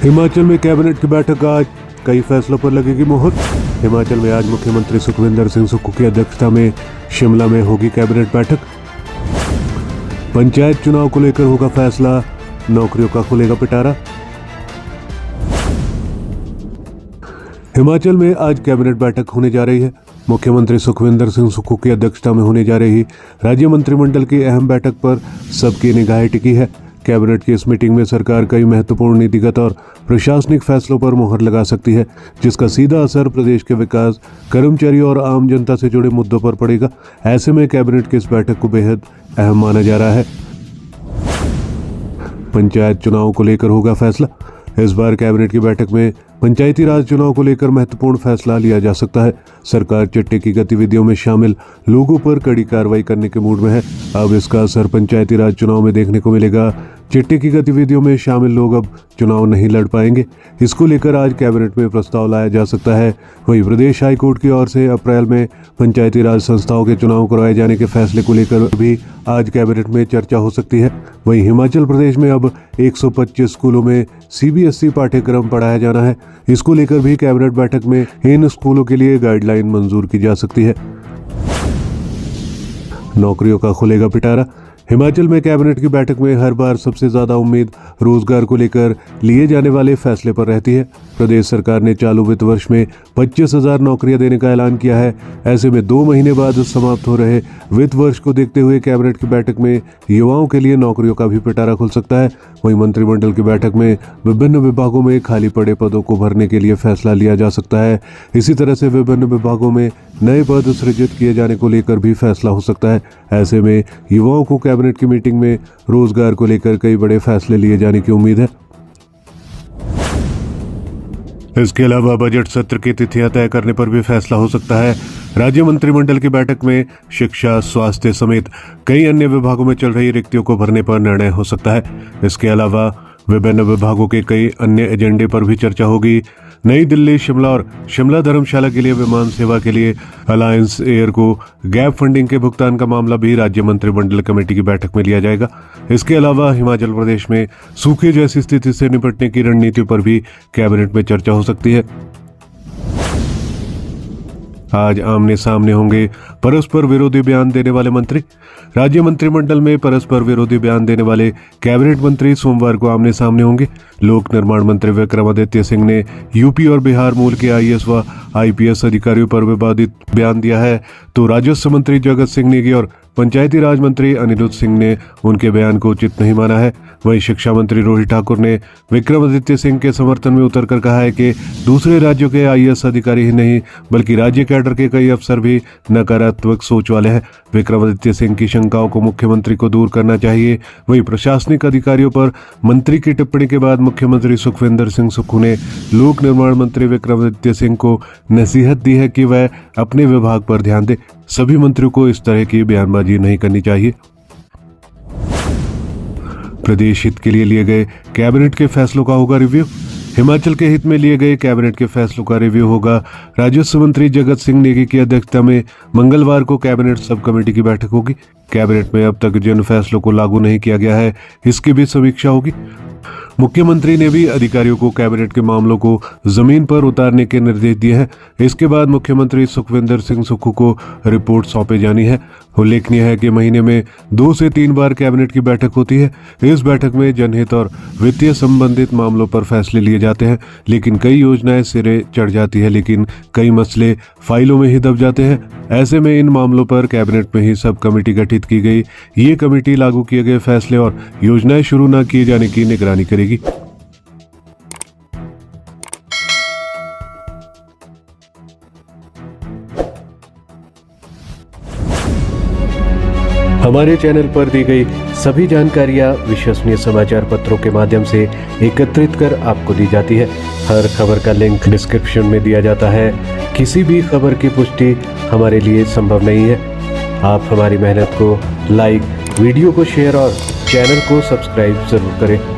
हिमाचल में कैबिनेट की बैठक आज, कई फैसलों पर लगेगी मोहर। हिमाचल में आज मुख्यमंत्री सुखविंदर सिंह सुक्खू की अध्यक्षता में शिमला में होगी कैबिनेट बैठक। पंचायत चुनाव को लेकर होगा फैसला, नौकरियों का खुलेगा पिटारा। हिमाचल में आज कैबिनेट बैठक होने जा रही है। मुख्यमंत्री सुखविंदर सिंह सुक्खू की अध्यक्षता में होने जा रही राज्य मंत्रिमंडल की अहम बैठक पर सबकी निगाहें टिकी है। कैबिनेट की इस मीटिंग में सरकार कई महत्वपूर्ण नीतिगत और प्रशासनिक फैसलों पर मोहर लगा सकती है, जिसका सीधा असर प्रदेश के विकास, कर्मचारियों और आम जनता से जुड़े मुद्दों पर पड़ेगा। ऐसे में कैबिनेट की इस बैठक को बेहद अहम माना जा रहा है। पंचायत चुनाव को लेकर होगा फैसला। इस बार कैबिनेट की बैठक में पंचायती राज चुनाव को लेकर महत्वपूर्ण फैसला लिया जा सकता है। सरकार चिट्टे की गतिविधियों में शामिल लोगों पर कड़ी कार्रवाई करने के मूड में है। अब इसका असर पंचायती राज चुनाव में देखने को मिलेगा। चिट्टे की गतिविधियों में शामिल लोग अब चुनाव नहीं लड़ पाएंगे। इसको लेकर आज कैबिनेट में प्रस्ताव लाया जा सकता है। वहीं प्रदेश हाईकोर्ट की ओर से अप्रैल में पंचायती राज संस्थाओं के चुनाव करवाए जाने के फैसले को लेकर भी आज कैबिनेट में चर्चा हो सकती है। वहीं हिमाचल प्रदेश में अब 125 स्कूलों में CBSE पाठ्यक्रम पढ़ाया जाना है। इसको लेकर भी कैबिनेट बैठक में इन स्कूलों के लिए गाइडलाइन मंजूर की जा सकती है। नौकरियों का खुलेगा पिटारा। हिमाचल में कैबिनेट की बैठक में हर बार सबसे ज्यादा उम्मीद रोजगार को लेकर लिए जाने वाले फैसले पर रहती है। प्रदेश सरकार ने चालू वित्त वर्ष में 25,000 नौकरियां देने का ऐलान किया है। ऐसे में 2 महीने बाद समाप्त हो रहे वित्त वर्ष को देखते हुए कैबिनेट की बैठक में युवाओं के लिए नौकरियों का भी पिटारा खुल सकता है। वहीं मंत्रिमंडल की बैठक में विभिन्न विभागों में खाली पड़े पदों को भरने के लिए फैसला लिया जा सकता है। इसी तरह से विभिन्न विभागों में नए पद सृजित किए जाने को लेकर भी फैसला हो सकता है। ऐसे में युवाओं को कैबिनेट की मीटिंग में रोजगार को लेकर कई बड़े फैसले लिए जाने की उम्मीद है। इसके अलावा बजट सत्र की तिथियां तय करने पर भी फैसला हो सकता है। राज्य मंत्रिमंडल की बैठक में शिक्षा, स्वास्थ्य समेत कई अन्य विभागों में चल रही रिक्तियों को भरने पर निर्णय हो सकता है। इसके अलावा विभिन्न विभागों के कई अन्य एजेंडे पर भी चर्चा होगी। नई दिल्ली, शिमला और शिमला धर्मशाला के लिए विमान सेवा के लिए अलायंस एयर को गैप फंडिंग के भुगतान का मामला भी राज्य मंत्रिमंडल कमेटी की बैठक में लिया जाएगा। इसके अलावा हिमाचल प्रदेश में सूखे जैसी स्थिति से निपटने की रणनीति पर भी कैबिनेट में चर्चा हो सकती है। आज आमने सामने होंगे परस्पर विरोधी बयान देने वाले मंत्री। राज्य मंत्रिमंडल में परस्पर विरोधी बयान देने वाले कैबिनेट मंत्री सोमवार को आमने सामने होंगे। लोक निर्माण मंत्री विक्रमादित्य सिंह ने यूपी और बिहार मूल के IAS व IPS अधिकारियों पर विवादित बयान दिया है, तो राजस्व मंत्री जगत सिंह नेगी और पंचायती राज मंत्री अनिरुद्ध सिंह ने उनके बयान को उचित नहीं माना है। वहीं शिक्षा मंत्री रोहित ठाकुर ने विक्रमादित्य सिंह के समर्थन में उतरकर कहा है कि दूसरे राज्यों के IAS अधिकारी ही नहीं बल्कि राज्य कैडर के कई अफसर भी नकारात्मक सोच वाले हैं। विक्रमादित्य सिंह की शंकाओं को मुख्यमंत्री को दूर करना चाहिए। वहीं प्रशासनिक अधिकारियों पर मंत्री की टिप्पणी के बाद मुख्यमंत्री सुखविंदर सिंह सुक्खू ने लोक निर्माण मंत्री विक्रमादित्य सिंह को नसीहत दी है कि वह अपने विभाग पर ध्यान दे। सभी मंत्रियों को इस तरह की बयानबाजी नहीं करनी चाहिए। प्रदेश हित के लिए गए कैबिनेट के फैसलों का होगा रिव्यू। हिमाचल के हित में लिए गए कैबिनेट के फैसलों का रिव्यू होगा। राजस्व मंत्री जगत सिंह नेगी की अध्यक्षता में मंगलवार को कैबिनेट सब कमेटी की बैठक होगी। कैबिनेट में अब तक जिन फैसलों को लागू नहीं किया गया है, इसकी भी समीक्षा होगी। मुख्यमंत्री ने भी अधिकारियों को कैबिनेट के मामलों को जमीन पर उतारने के निर्देश दिए हैं। इसके बाद मुख्यमंत्री सुखविंदर सिंह सुक्खू को रिपोर्ट सौंपे जानी है। उल्लेखनीय है कि महीने में 2 से 3 बार कैबिनेट की बैठक होती है। इस बैठक में जनहित और वित्तीय संबंधित मामलों पर फैसले लिए जाते हैं, लेकिन कई योजनाएं सिरे चढ़ जाती है, लेकिन कई मसले फाइलों में ही दब जाते हैं। ऐसे में इन मामलों पर कैबिनेट में ही सब कमेटी गठित की गई। ये कमेटी लागू किए गए फैसले और योजनाएं शुरू न किए जाने की निगरानी करेगी। हमारे चैनल पर दी गई सभी जानकारियां विश्वसनीय समाचार पत्रों के माध्यम से एकत्रित कर आपको दी जाती है। हर खबर का लिंक डिस्क्रिप्शन में दिया जाता है। किसी भी खबर की पुष्टि हमारे लिए संभव नहीं है। आप हमारी मेहनत को लाइक, वीडियो को शेयर और चैनल को सब्सक्राइब जरूर करें।